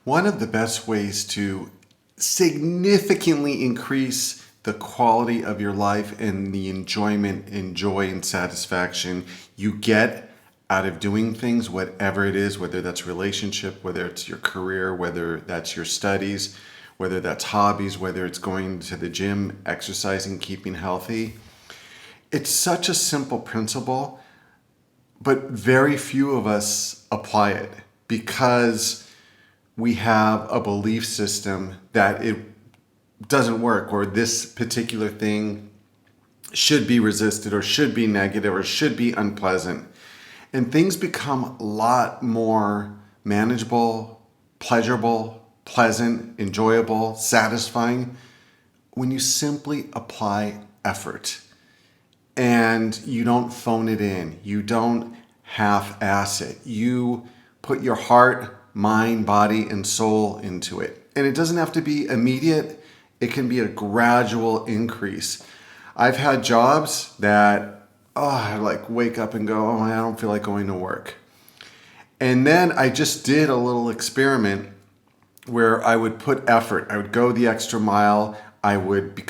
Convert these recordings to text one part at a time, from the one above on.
One of the best ways to significantly increase the quality of your life and the enjoyment and joy and satisfaction you get out of doing things, whatever it is, whether that's relationship, whether it's your career, whether that's your studies, whether that's hobbies, whether it's going to the gym, exercising, keeping healthy. It's such a simple principle, but very few of us apply it because we have a belief system that it doesn't work, or this particular thing should be resisted or should be negative or should be unpleasant. And things become a lot more manageable, pleasurable, pleasant, enjoyable, satisfying when you simply apply effort and you don't phone it in. You don't half-ass it. You put your heart, mind, body, and soul into it. And it doesn't have to be immediate. It can be a gradual increase. I've had jobs that, I like wake up and go, I don't feel like going to work. And then I just did a little experiment where I would put effort. I would go the extra mile. I would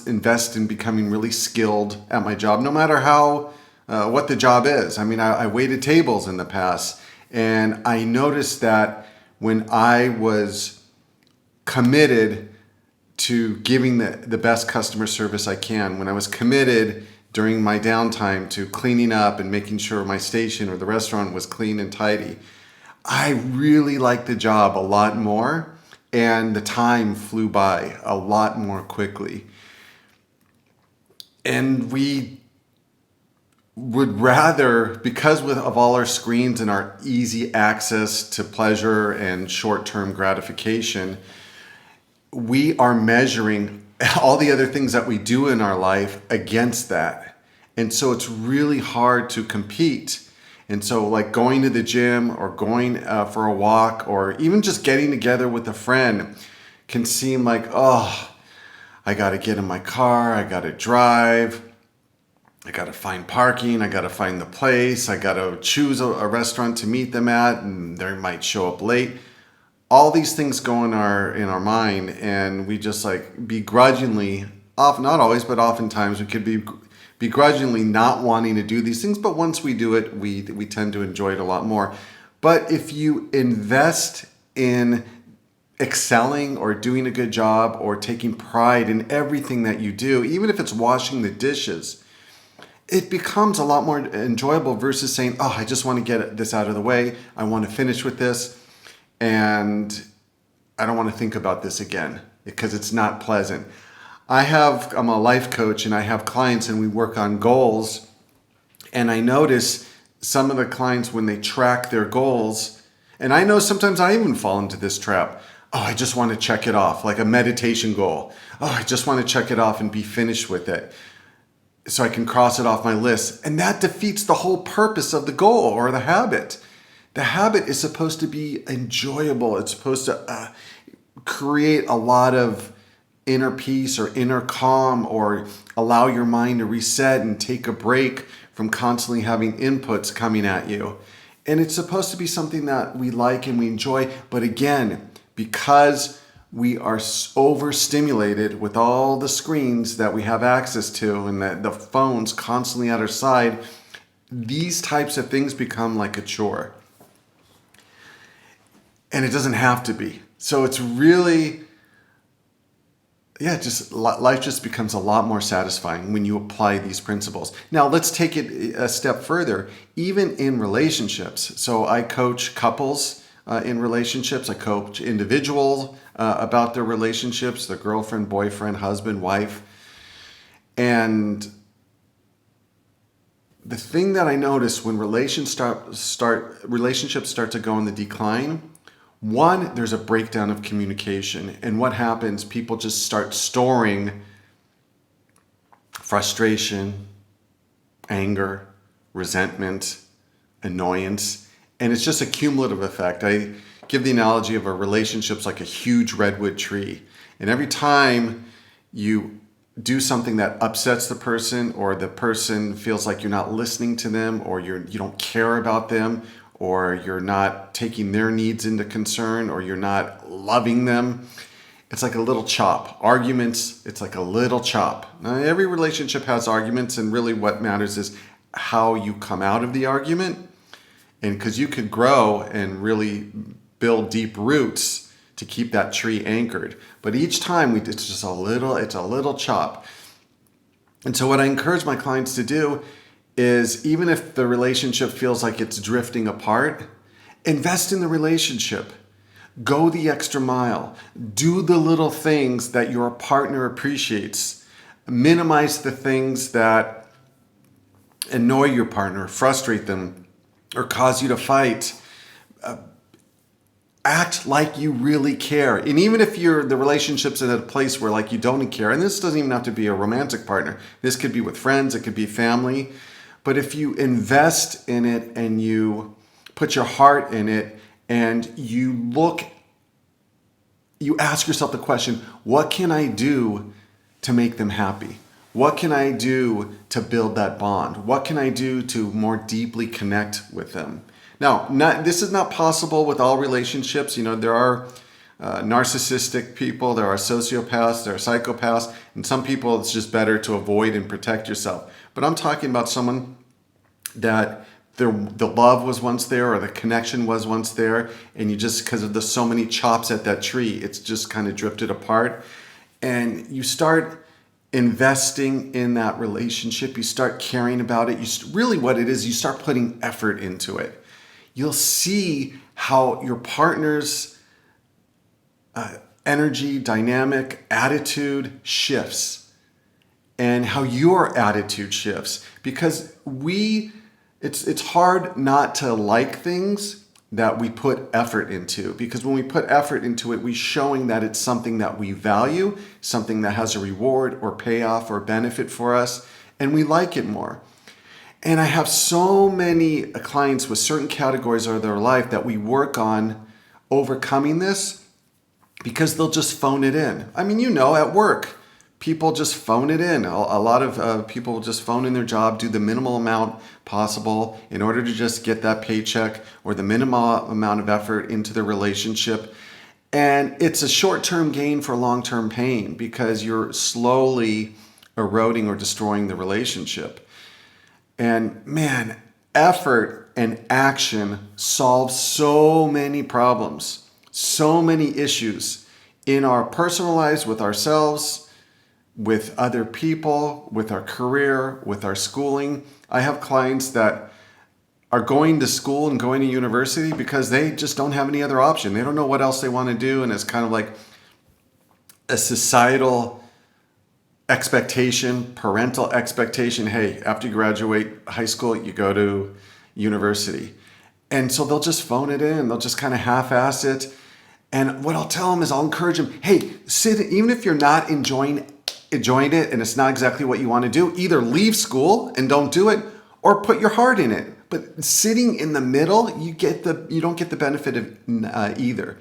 invest in becoming really skilled at my job, no matter what the job is. I mean, I waited tables in the past, and I noticed that when I was committed to giving the best customer service I can, when I was committed during my downtime to cleaning up and making sure my station or the restaurant was clean and tidy, I really liked the job a lot more, and the time flew by a lot more quickly. And we would rather, because of all our screens and our easy access to pleasure and short-term gratification, we are measuring all the other things that we do in our life against that. And so it's really hard to compete. And so like going to the gym or going for a walk or even just getting together with a friend can seem like, I got to get in my car, I got to drive, I got to find parking, I got to find the place, I got to choose a restaurant to meet them at, and they might show up late. All these things go in our mind, and we just like begrudgingly, often, not always, but oftentimes we could be begrudgingly not wanting to do these things, but once we do it, we tend to enjoy it a lot more. But if you invest in excelling or doing a good job or taking pride in everything that you do, even if it's washing the dishes, it becomes a lot more enjoyable versus saying, I just want to get this out of the way. I want to finish with this, and I don't want to think about this again because it's not pleasant. I'm a life coach, and I have clients, and we work on goals. And I notice some of the clients, when they track their goals, and I know sometimes I even fall into this trap. I just want to check it off, like a meditation goal. I just want to check it off and be finished with it so I can cross it off my list. And that defeats the whole purpose of the goal or the habit. The habit is supposed to be enjoyable. It's supposed to create a lot of inner peace or inner calm, or allow your mind to reset and take a break from constantly having inputs coming at you. And it's supposed to be something that we like and we enjoy. But again, because we are overstimulated with all the screens that we have access to and the phones constantly at our side, these types of things become like a chore. And it doesn't have to be. So it's really, life just becomes a lot more satisfying when you apply these principles. Now, let's take it a step further, even in relationships. So I coach couples in relationships. I coach individuals about their relationships, their girlfriend, boyfriend, husband, wife. And the thing that I notice when relationships start to go in the decline, one, there's a breakdown of communication. And what happens? People just start storing frustration, anger, resentment, annoyance. And it's just a cumulative effect. I give the analogy of a relationship's like a huge redwood tree. And every time you do something that upsets the person, or the person feels like you're not listening to them, or you don't care about them, or you're not taking their needs into concern, or you're not loving them, it's like a little chop. Arguments, it's like a little chop. Now, every relationship has arguments, and really what matters is how you come out of the argument. And because you could grow and really build deep roots to keep that tree anchored. But each time it's just it's a little chop. And so what I encourage my clients to do is, even if the relationship feels like it's drifting apart, invest in the relationship. Go the extra mile. Do the little things that your partner appreciates. Minimize the things that annoy your partner, frustrate them, or cause you to fight. Act like you really care. And even if the relationship's in a place where like you don't care, and this doesn't even have to be a romantic partner. This could be with friends, it could be family. But if you invest in it and you put your heart in it, and you ask yourself the question, what can I do to make them happy? What can I do to build that bond? What can I do to more deeply connect with them? Now, this is not possible with all relationships. There are narcissistic people, there are sociopaths, there are psychopaths, and some people it's just better to avoid and protect yourself. But I'm talking about someone that the love was once there, or the connection was once there, and you just, because of the so many chops at that tree, it's just kind of drifted apart. And you start investing in that relationship, you start caring about it, really what it is, you start putting effort into it. You'll see how your partner's energy, dynamic, attitude shifts, and how your attitude shifts. Because it's hard not to like things that we put effort into, because when we put effort into it, we're showing that it's something that we value, something that has a reward or payoff or benefit for us, and we like it more. And I have so many clients with certain categories of their life that we work on overcoming this, because they'll just phone it in. I mean, at work, people just phone it in. A lot of people just phone in their job, do the minimal amount possible in order to just get that paycheck, or the minimal amount of effort into the relationship. And it's a short-term gain for long-term pain, because you're slowly eroding or destroying the relationship. And man, effort and action solve so many problems, so many issues in our personal lives, with ourselves, with other people, with our career, with our schooling. I have clients that are going to school and going to university because they just don't have any other option. They don't know what else they want to do, and it's kind of like a societal expectation, parental expectation. Hey, after you graduate high school, you go to university. And so they'll just phone it in. They'll just kind of half-ass it. And what I'll tell them is, I'll encourage them, hey, even if you're not enjoying it and it's not exactly what you want to do, either leave school and don't do it, or put your heart in it. But sitting in the middle, you don't get the benefit of either.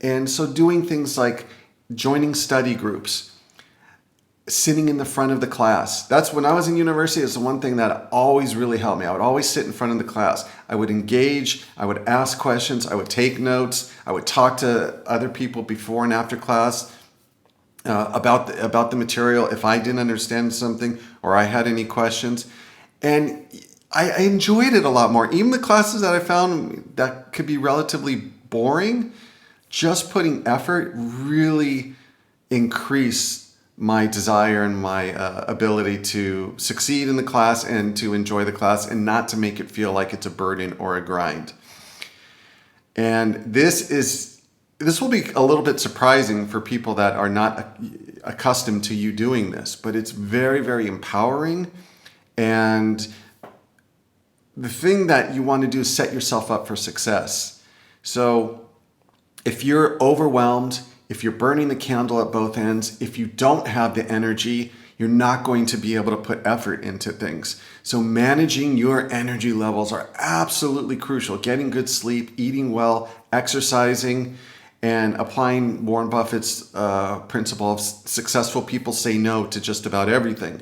And so doing things like joining study groups, sitting in the front of the class. That's when I was in university, it's the one thing that always really helped me. I would always sit in front of the class. I would engage, I would ask questions, I would take notes, I would talk to other people before and after class about the material if I didn't understand something or I had any questions. And I enjoyed it a lot more. Even the classes that I found that could be relatively boring, just putting effort really increased my desire and my ability to succeed in the class and to enjoy the class, and not to make it feel like it's a burden or a grind. And this will be a little bit surprising for people that are not accustomed to you doing this, but it's very, very empowering. And the thing that you want to do is set yourself up for success. So if you're overwhelmed, if you're burning the candle at both ends, if you don't have the energy, you're not going to be able to put effort into things. So managing your energy levels are absolutely crucial. Getting good sleep, eating well, exercising, and applying Warren Buffett's principle of successful people say no to just about everything.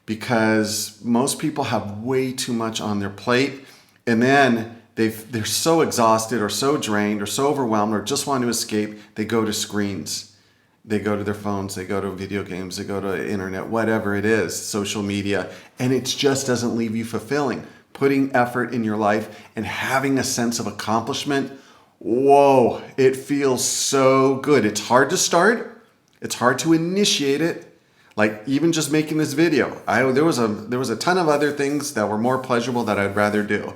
Because most people have way too much on their plate, and then they're so exhausted or so drained or so overwhelmed or just want to escape, they go to screens. They go to their phones, they go to video games, they go to internet, whatever it is, social media, and it just doesn't leave you fulfilling. Putting effort in your life and having a sense of accomplishment, whoa, it feels so good. It's hard to start. It's hard to initiate it. Like even just making this video, there was a ton of other things that were more pleasurable that I'd rather do.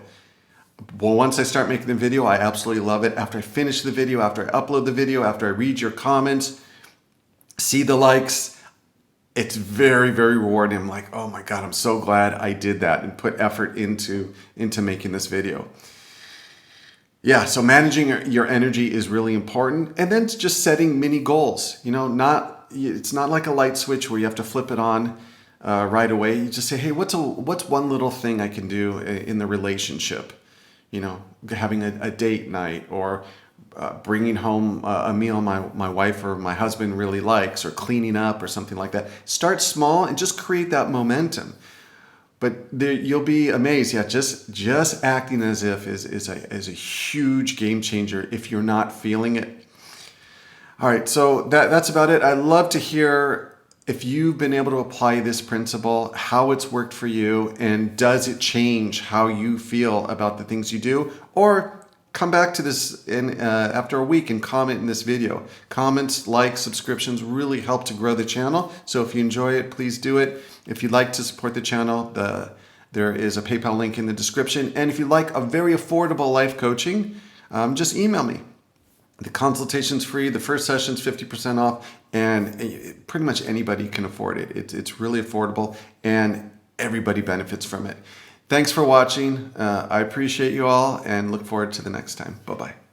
Well, once I start making the video, I absolutely love it. After I finish the video, after I upload the video, after I read your comments, see the likes, it's very, very rewarding. I'm like, oh my God, I'm so glad I did that and put effort into making this video. Yeah, so managing your energy is really important. And then just setting mini goals. It's not like a light switch where you have to flip it on right away. You just say, hey, what's one little thing I can do in the relationship? Having a date night, or bringing home a meal my wife or my husband really likes, or cleaning up or something like that. Start small and just create that momentum. But you'll be amazed. Yeah, just acting as if is a huge game changer if you're not feeling it. All right, so that's about it. I'd love to hear if you've been able to apply this principle, how it's worked for you, and does it change how you feel about the things you do? Or come back to this after a week and comment in this video. Comments, likes, subscriptions really help to grow the channel. So if you enjoy it, please do it. If you'd like to support the channel, there is a PayPal link in the description. And if you'd like a very affordable life coaching, just email me. The consultation's free. The first session's 50% off, and pretty much anybody can afford it. It's really affordable, and everybody benefits from it. Thanks for watching. I appreciate you all, and look forward to the next time. Bye-bye.